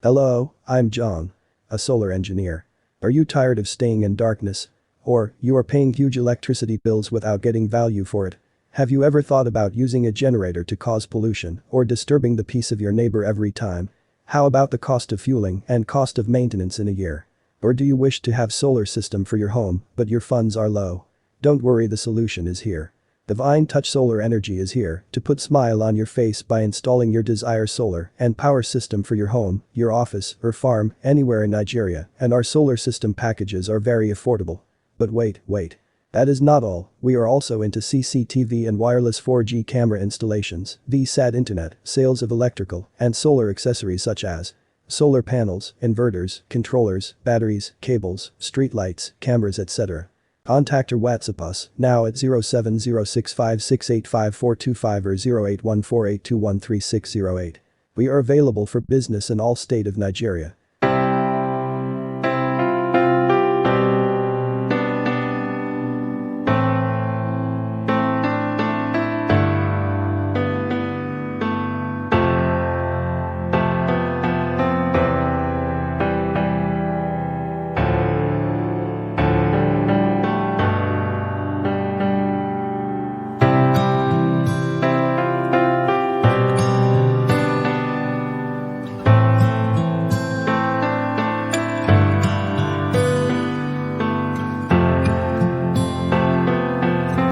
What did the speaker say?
Hello, I'm John. A solar engineer. Are you tired of staying in darkness? Or, you are paying huge electricity bills without getting value for it? Have you ever thought about using a generator to cause pollution or disturbing the peace of your neighbor every time? How about the cost of fueling and cost of maintenance in a year? Or do you wish to have solar system for your home but your funds are low? Don't worry, the solution is here. Divine Touch Solar Energy is here to put smile on your face by installing your desired solar and power system for your home, your office, or farm, anywhere in Nigeria, and our solar system packages are very affordable. But wait. That is not all, we are also into CCTV and wireless 4G camera installations, VSAT internet, sales of electrical and solar accessories such as solar panels, inverters, controllers, batteries, cables, street lights, cameras, etc. Contact or WhatsApp us now at 07065685425 or 0814821360 We are available for business in all state of Nigeria.